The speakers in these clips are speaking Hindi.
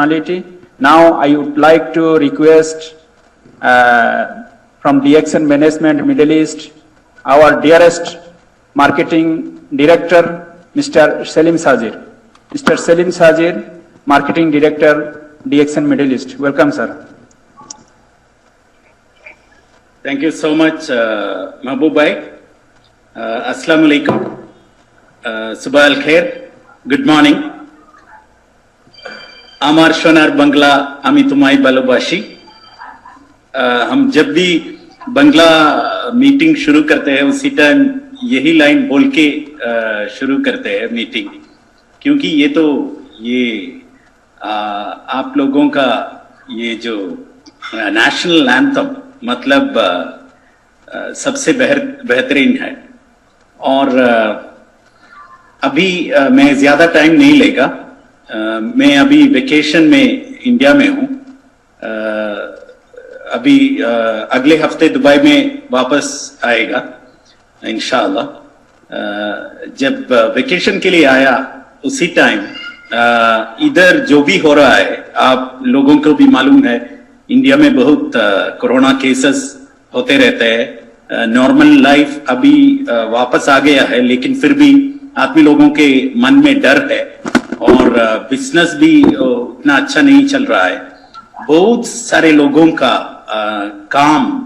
personality. Now I would like to request from DXN Management Middle East, our dearest marketing director, Mr. Selim Sajir. Mr. Selim Sajir, Marketing Director, DXN Middle East. Welcome, sir. Thank you so much, Mahbub Bhai. Assalamu alaikum. Subah al khair. Good morning. Amar Shonar Bangla Ami Tumai Balobashi. हम जब भी बंगला मीटिंग शुरू करते हैं उसी टाइम यही लाइन बोल के शुरू करते हैं मीटिंग, क्योंकि ये आप लोगों का ये जो नेशनल एंथम मतलब सबसे बेहतरीन है। और अभी मैं ज्यादा टाइम नहीं लेगा, मैं अभी वेकेशन में इंडिया में हूँ। अभी अगले हफ्ते दुबई में वापस आएगा इंशाअल्लाह। जब वेकेशन के लिए आया उसी टाइम इधर जो भी हो रहा है, आप लोगों को भी मालूम है इंडिया में बहुत कोरोना केसेस होते रहते हैं। नॉर्मल लाइफ अभी वापस आ गया है, लेकिन फिर भी आदमी लोगों के मन में डर है और बिजनेस भी उतना अच्छा नहीं चल रहा है। बहुत सारे लोगों का काम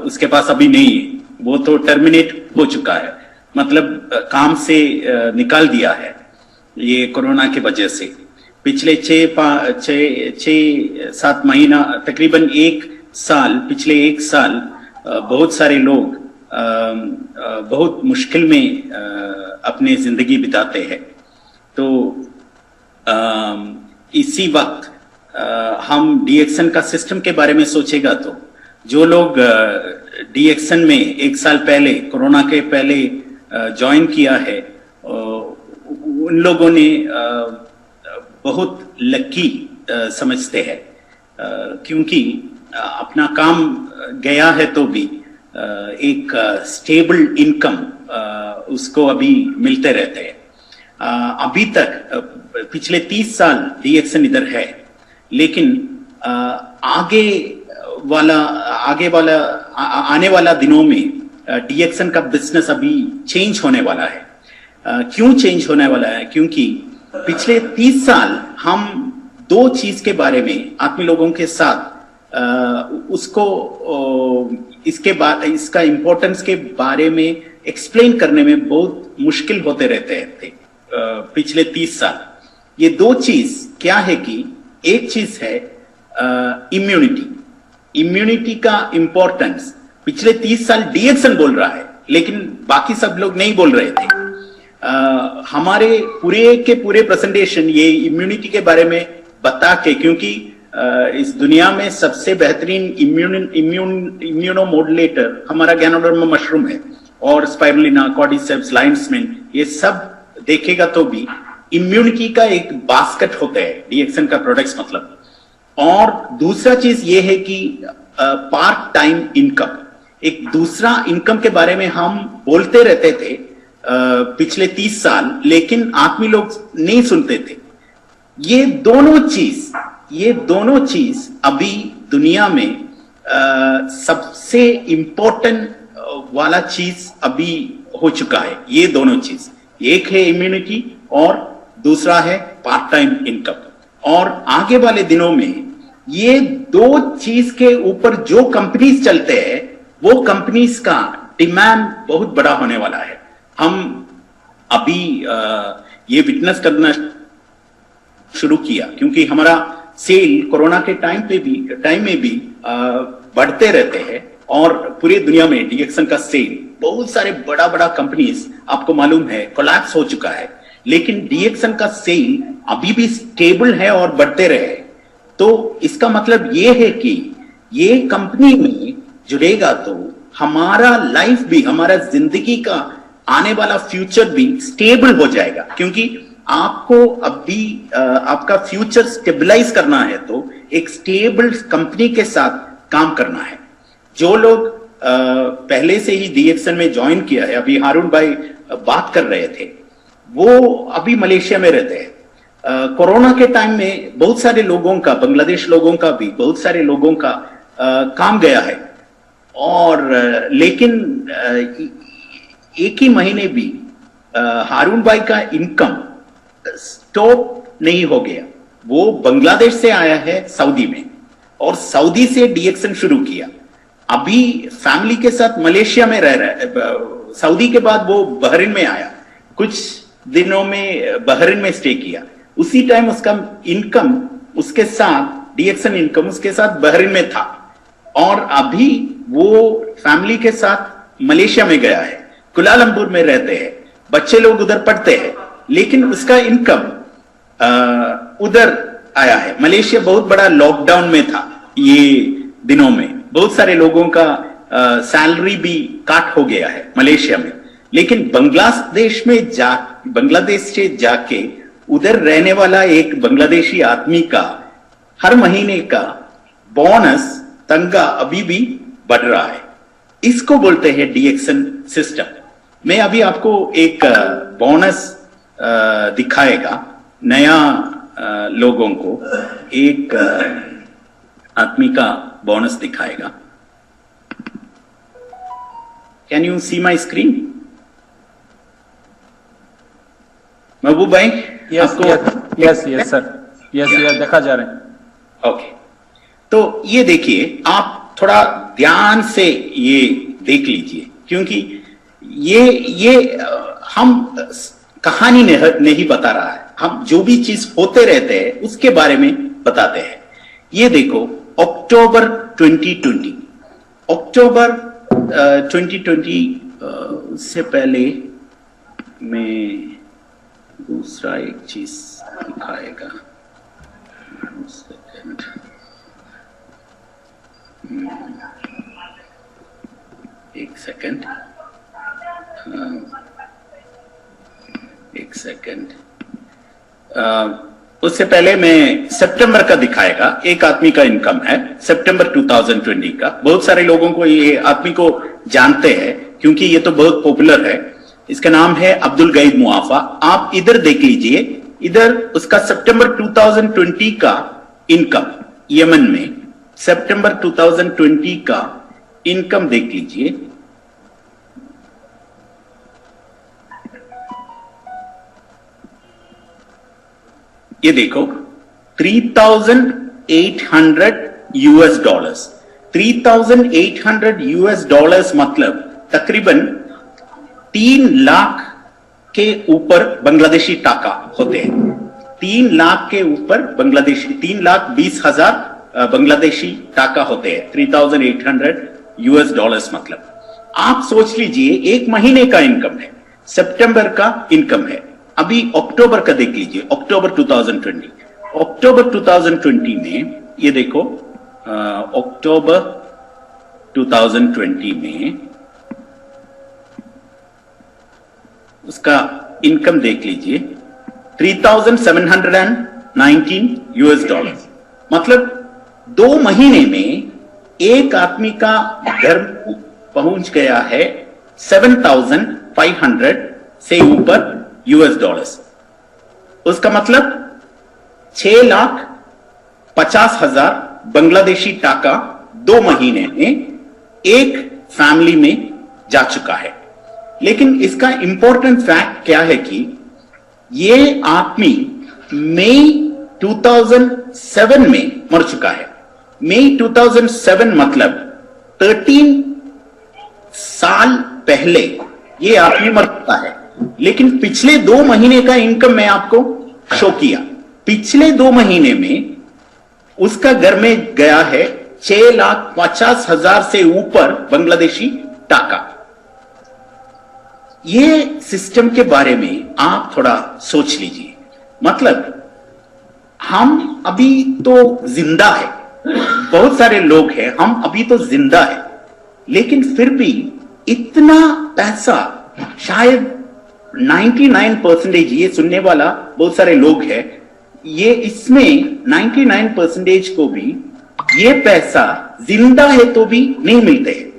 उसके पास अभी नहीं है, वो तो टर्मिनेट हो चुका है, मतलब काम से निकाल दिया है ये कोरोना के वजह से। पिछले 6-7 महीना तकरीबन पिछले एक साल बहुत सारे लोग बहुत मुश्किल में अपनी जिंदगी बिताते हैं। तो इसी वक्त हम डीएक्सन का सिस्टम के बारे में सोचेगा तो जो लोग डीएक्सन में एक साल पहले कोरोना के पहले ज्वाइन किया है उन लोगों ने बहुत लकी समझते हैं, क्योंकि अपना काम गया है तो भी एक स्टेबल इनकम उसको अभी मिलते रहते हैं। अभी तक पिछले 30 साल डीएक्सन इधर है, लेकिन आने वाला दिनों में डीएक्सन का बिजनेस अभी चेंज होने वाला है। क्यों चेंज होने वाला है? क्योंकि पिछले 30 साल हम दो चीज के बारे में आदमी लोगों के साथ इसका इम्पोर्टेंस के बारे में एक्सप्लेन करने में बहुत मुश्किल होते रहते थे पिछले 30 साल। ये दो चीज क्या है कि एक चीज है इम्यूनिटी का इंपॉर्टेंस पिछले 30 साल डीएक्सन बोल रहा है, लेकिन बाकी सब लोग नहीं बोल रहे थे। हमारे पूरे प्रेजेंटेशन ये इम्यूनिटी के बारे में बता के, क्योंकि इस दुनिया में सबसे बेहतरीन इम्यूनोमोडुलेटर हमारा गैनोडर्मा मशरूम है और स्पाइरुलिना, कॉर्डिसेप्स, लायंस मेन, ये सब देखेगा तो भी इम्यूनिटी का एक बास्केट होता है डीएक्सन का प्रोडक्ट्स मतलब। और दूसरा चीज ये है कि पार्ट टाइम इनकम, एक दूसरा इनकम के बारे में हम बोलते रहते थे पिछले 30 साल, लेकिन आदमी लोग नहीं सुनते थे। ये दोनों चीज अभी दुनिया में सबसे इंपॉर्टेंट वाला चीज अभी हो चुका है। ये दोनों चीज, एक है इम्यूनिटी और दूसरा है पार्ट टाइम इनकम। और आगे वाले दिनों में ये दो चीज के ऊपर जो कंपनीज चलते हैं वो कंपनीज का डिमांड बहुत बड़ा होने वाला है। हम अभी ये विटनेस करना शुरू किया, क्योंकि हमारा सेल कोरोना के टाइम में भी बढ़ते रहते हैं और पूरी दुनिया में डीएक्सन का सेल बहुत सारे बड़ा कंपनीज आपको मालूम है कोलैप्स हो चुका है, लेकिन डीएक्सन का सेल अभी भी स्टेबल है और बढ़ते रहे। तो इसका मतलब ये है कि ये कंपनी में जुड़ेगा तो हमारा लाइफ भी, हमारा जिंदगी का आने वाला फ्यूचर भी स्टेबल हो जाएगा। क्योंकि आपको अभी आपका फ्यूचर स्टेबलाइज करना है तो एक स्टेबल कंपनी के साथ काम करना है। जो लोग पहले से ही डीएक्सन में ज्वाइन किया है, अभी हारून भाई बात कर रहे थे, वो अभी मलेशिया में रहते हैं, कोरोना के टाइम में बहुत सारे लोगों का, बांग्लादेश लोगों का भी बहुत सारे लोगों का काम गया है, और लेकिन एक ही महीने भी हारून भाई का इनकम स्टॉप नहीं हो गया। वो बांग्लादेश से आया है सऊदी में, और सऊदी से डीएक्सन शुरू किया। अभी फैमिली के साथ मलेशिया में रह रहा है। सऊदी के बाद वो बहरीन में आया, कुछ दिनों में बहरीन में स्टे किया। उसी टाइम उसका इनकम उसके साथ, डीएक्सन इनकम उसके साथ बहरीन में था, और अभी वो फैमिली के साथ मलेशिया में गया है, कुलालंपुर में रहते हैं, बच्चे लोग उधर पढ़ते हैं, लेकिन उसका इनकम उधर आया है। मलेशिया बहुत बड़ा लॉकडाउन में था ये दिनों में, बहुत सारे लोगों का सैलरी भी काट हो गया है मलेशिया में, लेकिन बांग्लादेश से जाके उधर रहने वाला एक बांग्लादेशी आदमी का हर महीने का बोनस तनख्वाह अभी भी बढ़ रहा है। इसको बोलते हैं डीएक्सन सिस्टम। मैं अभी आपको एक बोनस दिखाएगा नया लोगों को, एक आदमी का बोनस दिखाएगा। Can you see my screen? Mehboob भाई, यस सर, यस देखा जा रहा है। ओके, तो ये देखिए, आप थोड़ा ध्यान से ये देख लीजिए, क्योंकि ये हम कहानी नहीं बता रहा है, हम जो भी चीज होते रहते हैं उसके बारे में बताते हैं। ये देखो, अक्टूबर 2020 से पहले मैं दूसरा एक चीज दिखाएगा। एक सेकंड, उससे पहले मैं सितंबर का दिखाएगा। एक आदमी का इनकम है सितंबर 2020 का। बहुत सारे लोगों को ये आदमी को जानते हैं, क्योंकि ये तो बहुत पॉपुलर है। इसका नाम है अब्दुल गईद मुआफा। आप इधर देख लीजिए, इधर उसका सितंबर 2020 का इनकम, यमन में सितंबर 2020 का इनकम देख लीजिए। ये देखो, $3,800 $3,800 मतलब तकरीबन 3 लाख के ऊपर बांग्लादेशी टाका होते हैं। 3 लाख के ऊपर बांग्लादेशी, 3,20,000 बांग्लादेशी टाका होते हैं। $3,800 मतलब आप सोच लीजिए, एक महीने का इनकम है, सितंबर का इनकम है। अभी अक्टूबर का देख लीजिए, अक्टूबर 2020 में ये देखो, अक्टूबर 2020 में उसका इनकम देख लीजिए, $3,719 मतलब 2 महीने में एक आदमी का घर पहुंच गया है 7,500 से ऊपर $। उसका मतलब 6,50,000 बांग्लादेशी टाका 2 महीने में एक फैमिली में जा चुका है। लेकिन इसका इंपॉर्टेंट फैक्ट क्या है कि ये आदमी मई 2007 में मर चुका है। मई 2007 मतलब 13 साल पहले ये आदमी मर चुका है। लेकिन पिछले 2 महीने का इनकम मैं आपको शो किया। पिछले 2 महीने में उसका घर में गया है 6,50,000 से ऊपर बांग्लादेशी टाका। ये सिस्टम के बारे में आप थोड़ा सोच लीजिए। मतलब हम अभी तो जिंदा है, बहुत सारे लोग हैं, हम अभी तो जिंदा है, लेकिन फिर भी इतना पैसा शायद 99% ये सुनने वाला बहुत सारे लोग हैं, ये इसमें 99% को भी ये पैसा जिंदा है तो भी नहीं मिलते हैं।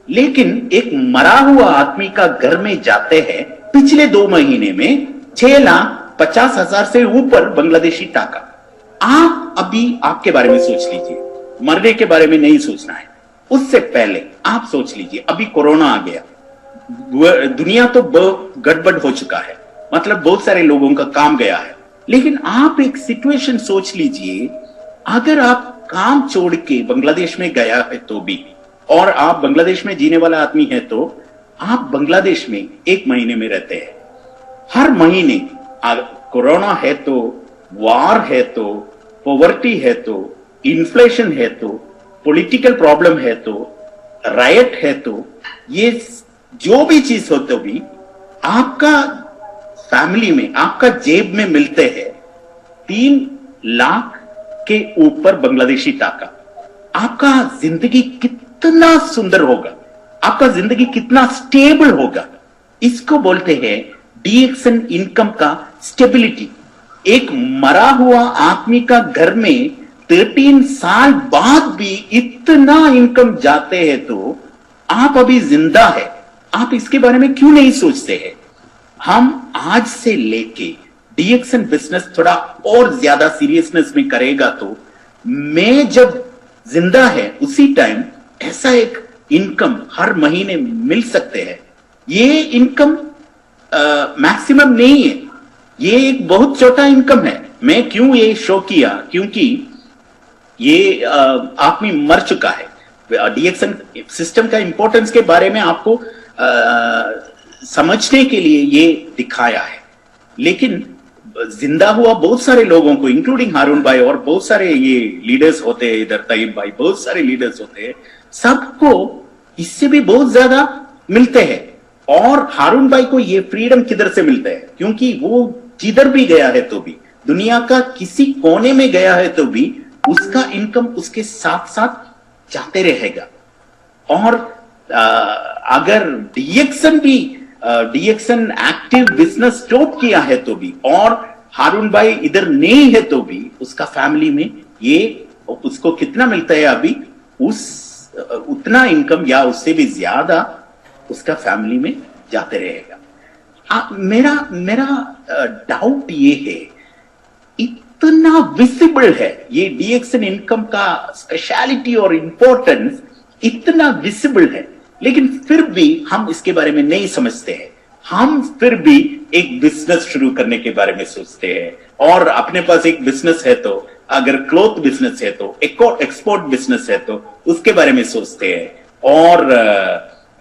लेकिन एक मरा हुआ आदमी का घर में जाते हैं पिछले 2 महीने में 50,000 से ऊपर बांग्लादेशी टाका। आप अभी आपके बारे में सोच लीजिए, मरने के बारे में नहीं सोचना है, उससे पहले आप सोच लीजिए, अभी कोरोना आ गया, दुनिया तो गड़बड़ हो चुका है, मतलब बहुत सारे लोगों का काम गया है। लेकिन आप एक सिचुएशन सोच लीजिए, अगर आप काम छोड़ के बांग्लादेश में गया है तो भी, और आप बांग्लादेश में जीने वाला आदमी है, तो आप बांग्लादेश में 1 महीने में रहते हैं। हर महीने कोरोना है तो, वार है तो, पॉवर्टी है तो, इन्फ्लेशन है तो, पॉलिटिकल प्रॉब्लम है तो, रायट है तो, ये जो भी चीज हो तो भी आपका फैमिली में, आपका जेब में मिलते हैं 3 लाख के ऊपर बांग्लादेशी टाका। आपका जिंदगी कितना सुंदर होगा, आपका जिंदगी कितना स्टेबल होगा। इसको बोलते हैं डीएक्सन इनकम का स्टेबिलिटी। एक मरा हुआ आदमी का घर में 13 साल बाद भी इतना इनकम जाते हैं, तो आप अभी जिंदा है, आप इसके बारे में क्यों नहीं सोचते हैं? हम आज से लेके डीएक्सन बिजनेस थोड़ा और ज्यादा सीरियसनेस में करेगा, तो मैं जब जिंदा है उसी टाइम ऐसा एक इनकम हर महीने मिल सकते हैं। ये इनकम मैक्सिमम नहीं है, ये एक बहुत छोटा इनकम है। मैं क्यों ये शो किया, क्योंकि ये आदमी मर चुका है। डीएक्सन सिस्टम का इंपॉर्टेंस के बारे में आपको समझने के लिए ये दिखाया है। लेकिन जिंदा हुआ बहुत सारे लोगों को, इंक्लूडिंग हारून भाई और बहुत सारे ये लीडर्स होते हैं इधर, तैयब भाई, बहुत सारे लीडर्स होते हैं, सबको इससे भी बहुत ज्यादा मिलते हैं। और हारून भाई को ये फ्रीडम किधर से मिलता है? क्योंकि वो जिधर भी गया है तो भी, दुनिया का किसी कोने में गया है तो भी, उसका इनकम उसके साथ साथ जाते रहेगा। और अगर डीएक्सन एक्टिव बिजनेस स्टॉप किया है तो भी, और हारून भाई इधर नहीं है तो भी, उसका फैमिली में ये उसको कितना मिलता है अभी, उतना इनकम या उससे भी ज्यादा उसका फैमिली में जाते रहेगा। मेरा डाउट ये है, इतना विजिबल है ये डीएक्सन इनकम का स्पेशलिटी और इंपॉर्टेंस, इतना विजिबल है, लेकिन फिर भी हम इसके बारे में नहीं समझते हैं। हम फिर भी एक बिजनेस शुरू करने के बारे में सोचते हैं, और अपने पास एक बिजनेस है तो, अगर क्लॉथ बिजनेस है तो, एक्सपोर्ट बिजनेस है तो उसके बारे में सोचते हैं, और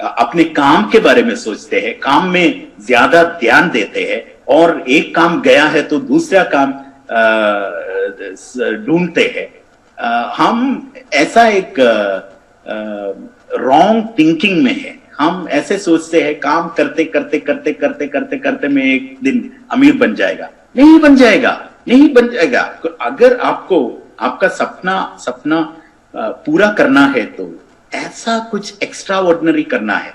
अपने काम के बारे में सोचते हैं, काम में ज्यादा ध्यान देते हैं, और एक काम गया है तो दूसरा काम ढूंढते हैं। हम ऐसा एक रॉन्ग थिंकिंग में है। हम ऐसे सोचते हैं काम करते करते करते करते करते करते मैं एक दिन अमीर बन जाएगा। नहीं बन जाएगा, नहीं बन जाएगा। अगर आपको आपका सपना पूरा करना है तो ऐसा कुछ एक्स्ट्रा ऑर्डिनरी करना है।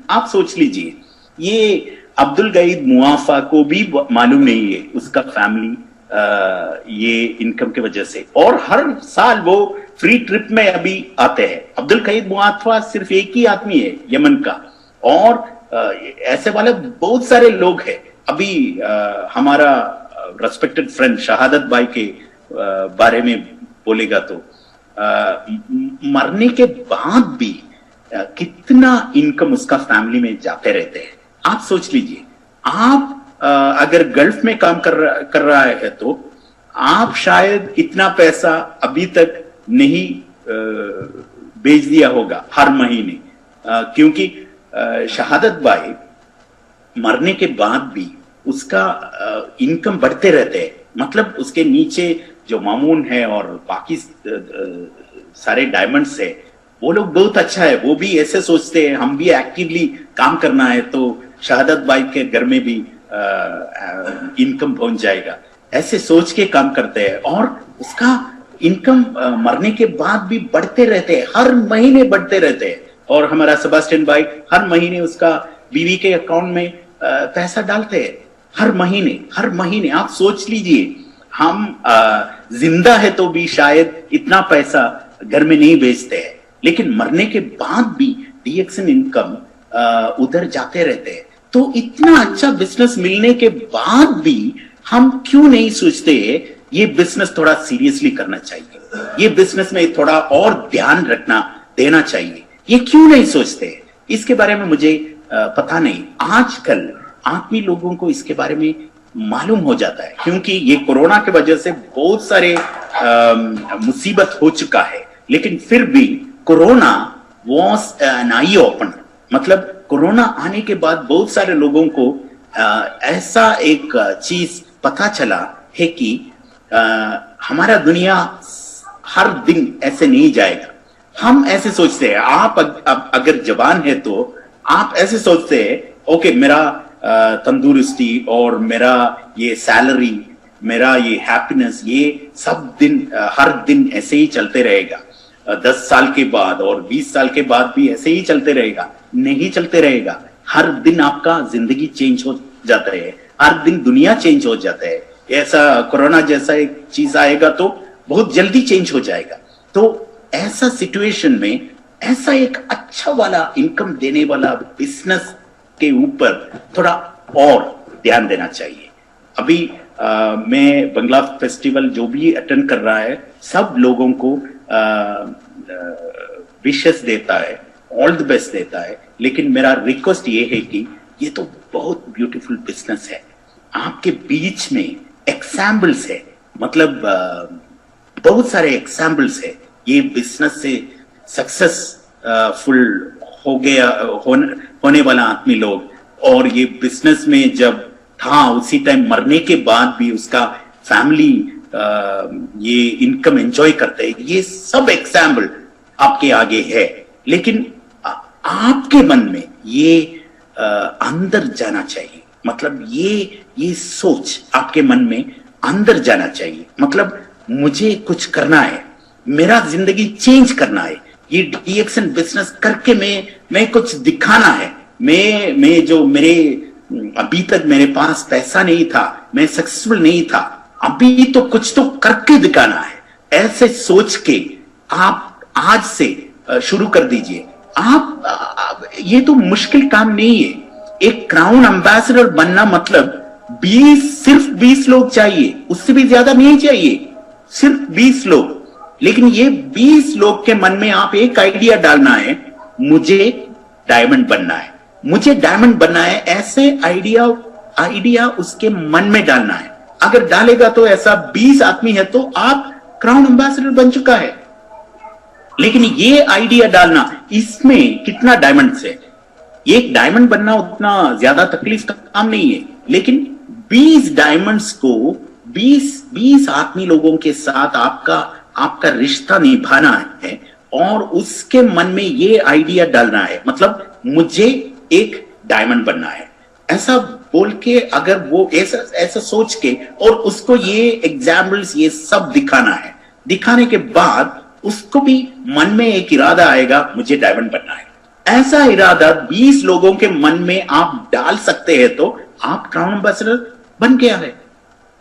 आप सोच लीजिए, ये अब्दुल गईद मुआफा को भी मालूम नहीं है उसका फैमिली ये इनकम की वजह से, और हर साल वो फ्री ट्रिप में अभी आते हैं। अब्दुल गईद मुआफा सिर्फ एक ही आदमी है यमन का, और ऐसे वाले बहुत सारे लोग हैं। अभी हमारा रेस्पेक्टेड फ्रेंड शहादत भाई के बारे में बोलेगा तो मरने के बाद भी कितना इनकम उसका फैमिली में जाते रहते हैं। आप सोच लीजिए, आप अगर गल्फ में काम कर रहा है तो आप शायद इतना पैसा अभी तक नहीं भेज दिया होगा हर महीने, क्योंकि शहादत भाई मरने के बाद भी उसका इनकम बढ़ते रहते हैं। मतलब उसके नीचे जो मामून है और बाकी सारे डायमंड्स है, वो लोग बहुत अच्छा है। वो भी ऐसे सोचते हैं हम भी एक्टिवली काम करना है तो शहादत भाई के घर में भी इनकम पहुंच जाएगा, ऐसे सोच के काम करते हैं। और उसका इनकम मरने के बाद भी बढ़ते रहते हैं, हर महीने बढ़ते रहते हैं। और हमारा सेबास्टियन भाई हर महीने उसका बीवी के अकाउंट में पैसा डालते हैं, हर महीने। आप सोच लीजिए, हम जिंदा है तो भी शायद इतना पैसा घर में नहीं भेजते हैं, लेकिन मरने के बाद भी डीएक्सन इनकम उधर जाते रहते हैं। तो इतना अच्छा बिजनेस मिलने के बाद भी हम क्यों नहीं सोचते ये बिजनेस थोड़ा सीरियसली करना चाहिए, ये बिजनेस में थोड़ा और ध्यान रखना देना चाहिए, ये क्यों नहीं सोचते? इसके बारे में मुझे पता नहीं। आजकल आदमी लोगों को इसके बारे में मालूम हो जाता है, क्योंकि ये कोरोना के वजह से बहुत सारे मुसीबत हो चुका है, लेकिन फिर भी corona was an eye opener. मतलब कोरोना आने के बाद बहुत सारे लोगों को ऐसा एक चीज पता चला है कि हमारा दुनिया हर दिन ऐसे नहीं जाएगा। हम ऐसे सोचते हैं, आप अगर जवान है तो आप ऐसे सोचते हैं, ओके मेरा तंदुरुस्ती और मेरा ये सैलरी, मेरा ये हैप्पीनेस, ये सब दिन हर दिन ऐसे ही चलते रहेगा। 10 साल के बाद और 20 साल के बाद भी ऐसे ही चलते रहेगा? नहीं चलते रहेगा। हर दिन आपका जिंदगी चेंज हो जाता है, हर दिन दुनिया चेंज हो जाता है। ऐसा कोरोना जैसा एक चीज आएगा तो बहुत जल्दी चेंज हो जाएगा। तो ऐसा सिचुएशन में ऐसा एक अच्छा वाला इनकम देने वाला बिजनेस के ऊपर थोड़ा और ध्यान देना चाहिए। अभी मैं बंगला फेस्टिवल जो भी अटेंड कर रहा है, सब लोगों को विशेस देता है, ऑल द बेस्ट देता है, लेकिन मेरा रिक्वेस्ट ये है कि ये तो बहुत ब्यूटीफुल बिजनेस है, आपके बीच में एग्जाम्पल्स है, मतलब बहुत सारे एग्जाम्पल्स है। ये बिजनेस से सक्सेसफुल हो गया होने वाला आदमी लोग, और ये बिजनेस में जब था उसी टाइम मरने के बाद भी उसका फैमिली ये इनकम एंजॉय करते हैं। ये सब एग्जाम्पल आपके आगे है, लेकिन आपके मन में ये अंदर जाना चाहिए। मतलब ये सोच आपके मन में अंदर जाना चाहिए। मतलब मुझे कुछ करना है, मेरा जिंदगी चेंज करना है, ये डीएक्सन बिजनेस करके मैं कुछ दिखाना है। मैं जो मेरे अभी तक मेरे पास पैसा नहीं था, मैं सक्सेसफुल नहीं था, अभी तो कुछ तो करके दिखाना है। ऐसे सोच के आप आज से शुरू कर दीजिए। आप ये तो मुश्किल काम नहीं है। एक क्राउन एम्बेसडर बनना मतलब सिर्फ 20 लोग चाहिए, उससे भी ज्यादा नहीं चाहिए, सिर्फ 20 लोग। लेकिन ये 20 लोग के मन में आप एक आइडिया डालना है, मुझे डायमंड बनना है, मुझे डायमंड बनना है। ऐसे आइडिया उसके मन में डालना है। अगर डालेगा तो ऐसा 20 आदमी है तो आप क्राउन एम्बेसडर बन चुका है। लेकिन ये आइडिया डालना, इसमें कितना डायमंड है, एक डायमंड बनना उतना ज्यादा तकलीफ का काम नहीं है, लेकिन 20 डायमंड्स को 20 आदमी लोगों के साथ आपका रिश्ता निभाना है, और उसके मन में ये आइडिया डालना है, मतलब मुझे एक डायमंड बनना है। ऐसा बोल के, अगर वो ऐसा सोच के, और उसको ये एग्जाम्पल्स ये सब दिखाना है, दिखाने के बाद उसको भी मन में एक इरादा आएगा, मुझे डायमंड बनना है। ऐसा इरादा 20 लोगों के मन में आप डाल सकते हैं तो आप क्राउन एम्बेसडर बन गया है।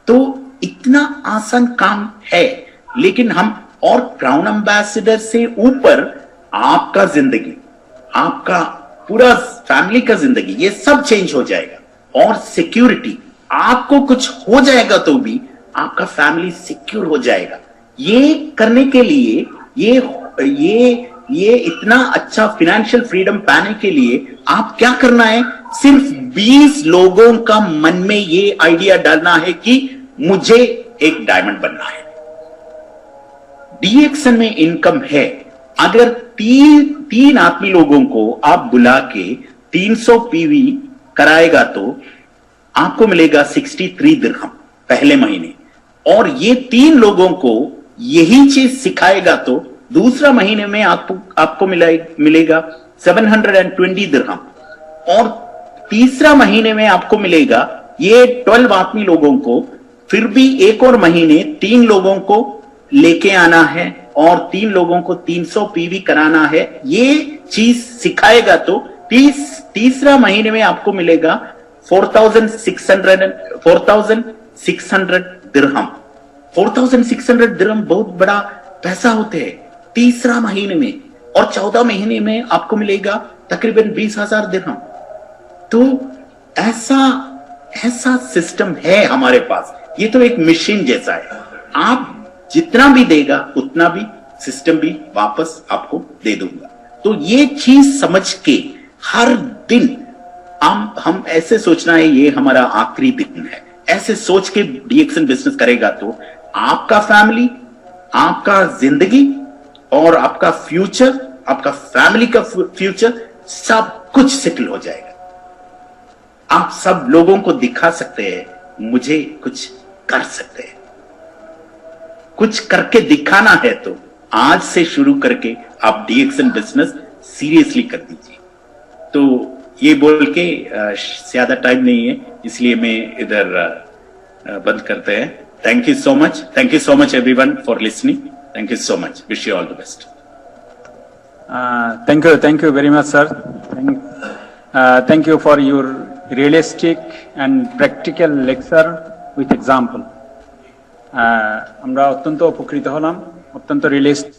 तो इतना आसान काम है, लेकिन हम, और क्राउन एम्बेसडर से ऊपर आपका जिंदगी, आपका पूरा फैमिली का जिंदगी, ये सब चेंज हो जाएगा। और सिक्योरिटी, आपको कुछ हो जाएगा तो भी आपका फैमिली सिक्योर हो जाएगा। ये करने के लिए, ये इतना अच्छा फाइनेंशियल फ्रीडम पाने के लिए आप क्या करना है, सिर्फ 20 लोगों का मन में ये आइडिया डालना है कि मुझे एक डायमंड बनना है। डीएक्सन में इनकम है। अगर तीन आदमी लोगों को आप बुला के 300 पीवी कराएगा तो आपको मिलेगा 63 दिरहम पहले महीने, और ये 3 लोगों को यही चीज सिखाएगा तो दूसरा महीने में आपको मिलेगा 720 दिरहम, और तीसरा महीने में आपको मिलेगा ये 12 आदमी लोगों को। फिर भी एक और महीने 3 लोगों को लेके आना है और 3 लोगों को 300 पीवी कराना है। ये चीज सिखाएगा तो तीसरा महीने में आपको मिलेगा 4,600 दिरहम। 4,600 दिरहम बहुत बड़ा पैसा होते हैं तीसरा महीने में, और 14 महीने में आपको मिलेगा तकरीबन 20,000 दिरहम। तो ऐसा सिस्टम है हमारे पास। ये तो एक मशीन जैसा है, आप जितना भी देगा उतना भी सिस्टम भी वापस आपको दे दूंगा। तो ये चीज समझ के हर दिन हम ऐसे सोचना है ये हमारा आखिरी दिन है, ऐसे सोच के डीएक्सन बिजनेस करेगा तो आपका फैमिली, आपका जिंदगी और आपका फ्यूचर, आपका फैमिली का फ्यूचर सब कुछ सेटल हो जाएगा। आप सब लोगों को दिखा सकते हैं मुझे कुछ कर सकते हैं, कुछ करके दिखाना है तो आज से शुरू करके आप डीएक्सन बिजनेस सीरियसली कर दीजिए। तो ये बोल के ज्यादा टाइम नहीं है इसलिए मैं इधर बंद करते हैं। Thank you so much everyone for listening. Thank you so much, wish you all the best. Thank you very much, sir. Thank you for your realistic and practical lecture with example. আমরা অত্যন্ত উপকৃত হলাম, অত্যন্ত রিয়েলিস্ট